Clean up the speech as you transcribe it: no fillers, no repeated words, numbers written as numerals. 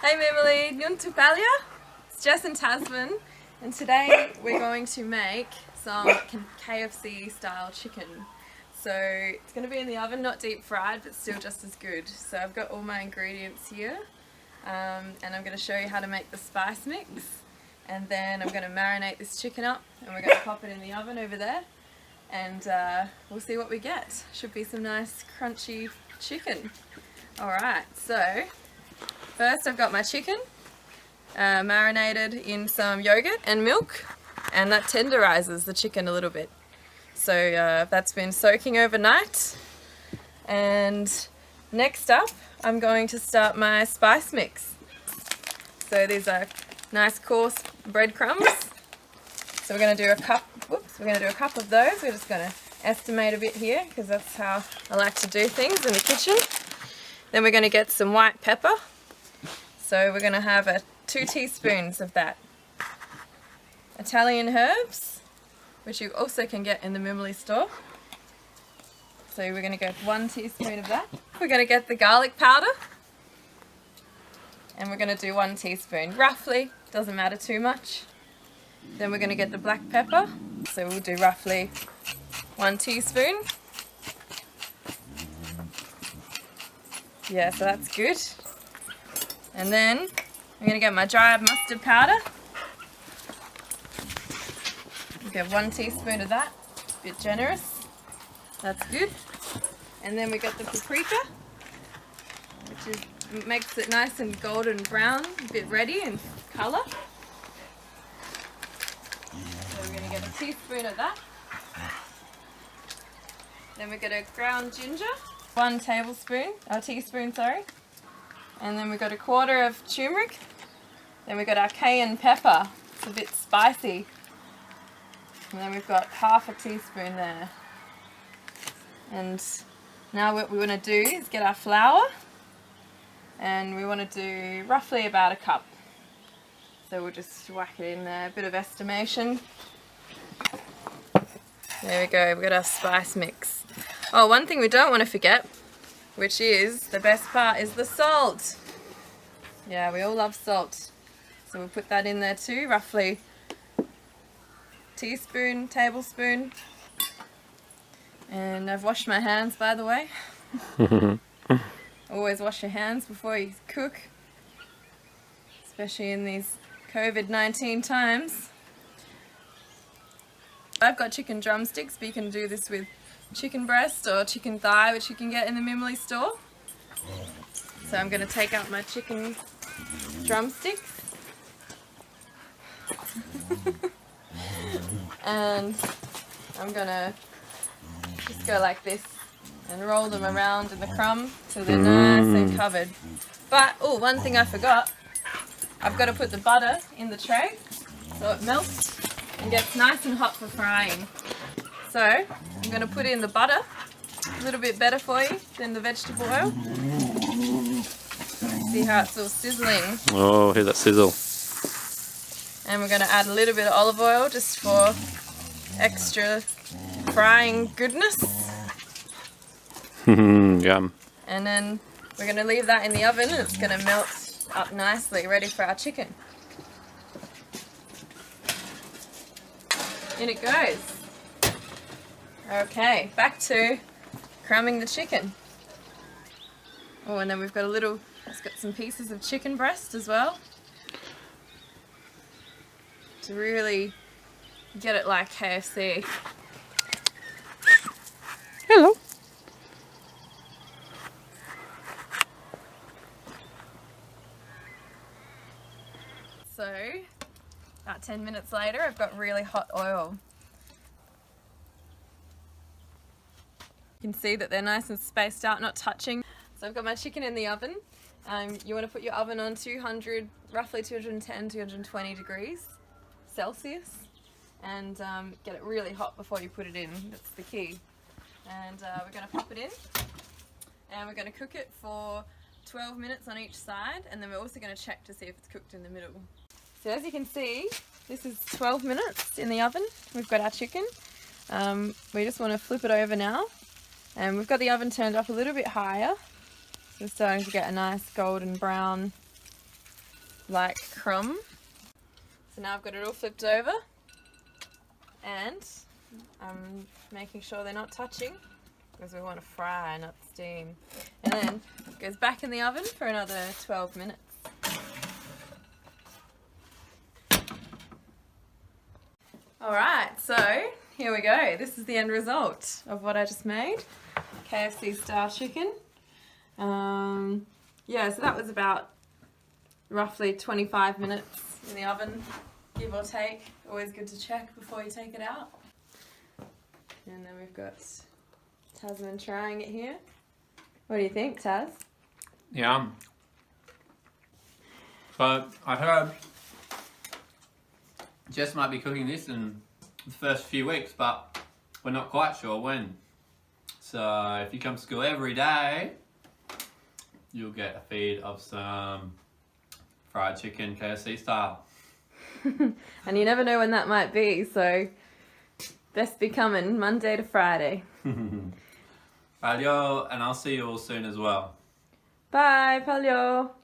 Hey Mimily, Nyun Tupalia. It's Jess and Tasman, and today we're going to make some KFC style chicken. So it's going to be in the oven, not deep fried, but still just as good. So I've got all my ingredients here, and I'm going to show you how to make the spice mix. And then I'm going to marinate this chicken up, and we're going to pop it in the oven over there, and we'll see what we get. Should be some nice crunchy chicken. Alright, so first I've got my chicken marinated in some yogurt and milk, and that tenderizes the chicken a little bit. So that's been soaking overnight. And next up I'm going to start my spice mix. So these are nice coarse breadcrumbs. So we're going to do a cup, of those. We're just going to estimate a bit here because that's how I like to do things in the kitchen. Then we're going to get some white pepper. So we're going to have 2 teaspoons of that. Italian herbs, which you also can get in the Mimily store. So we're going to get 1 teaspoon of that. We're going to get the garlic powder. And we're going to do 1 teaspoon, roughly, doesn't matter too much. Then we're going to get the black pepper. So we'll do roughly 1 teaspoon. Yeah, so that's good. And then I'm going to get my dried mustard powder. I'll get 1 teaspoon of that, a bit generous. That's good. And then we got the paprika, which makes it nice and golden brown, a bit ready in colour. So we're going to get a teaspoon of that. Then we're going to ground ginger, 1 teaspoon, sorry. And then we've got 1/4 of turmeric. Then we've got our cayenne pepper. It's a bit spicy. And then we've got 1/2 teaspoon there. And now what we want to do is get our flour. And we want to do roughly about 1 cup. So we'll just whack it in there, a bit of estimation. There we go, we've got our spice mix. Oh, one thing we don't want to forget, which is the best part, is the salt. Yeah, we all love salt. So we'll put that in there too, roughly teaspoon, tablespoon. And I've washed my hands, by the way. Always wash your hands before you cook, especially in these COVID-19 times. I've got chicken drumsticks, but you can do this with chicken breast or chicken thigh, which you can get in the Mimily store. So I'm going to take out my chicken drumsticks and I'm going to just go like this and roll them around in the crumb till they're nice and covered. But, oh, one thing I forgot, I've got to put the butter in the tray so it melts and gets nice and hot for frying. So I'm going to put in the butter, a little bit better for you than the vegetable oil. See how it's all sizzling. Oh, hear that sizzle. And we're going to add a little bit of olive oil just for extra frying goodness. Yum. And then we're going to leave that in the oven and it's going to melt up nicely, ready for our chicken. In it goes. Okay, back to crumbing the chicken. Oh, and then we've got it's got some pieces of chicken breast as well. To really get it like KFC. Hello. So, about 10 minutes later, I've got really hot oil. You can see that they're nice and spaced out, not touching. So I've got my chicken in the oven. You want to put your oven on 200, roughly 210, 220 degrees Celsius, and get it really hot before you put it in. That's the key. And we're going to pop it in, and we're going to cook it for 12 minutes on each side, and then we're also going to check to see if it's cooked in the middle. So as you can see, this is 12 minutes in the oven. We've got our chicken. We just want to flip it over now. And we've got the oven turned up a little bit higher. So we're starting to get a nice golden brown like crumb. So now I've got it all flipped over and I'm making sure they're not touching because we want to fry, not steam. And then it goes back in the oven for another 12 minutes. Alright, so here we go. This is the end result of what I just made. KFC style chicken. Yeah, so that was about roughly 25 minutes in the oven, give or take. Always good to check before you take it out. And then we've got Tasman trying it here. What do you think, Taz? Yum. So I heard Jess might be cooking this in the first few weeks, but we're not quite sure when. So if you come to school every day, you'll get a feed of some fried chicken KFC style. And you never know when that might be, so best be coming Monday to Friday. Palio, and I'll see you all soon as well. Bye, Palio.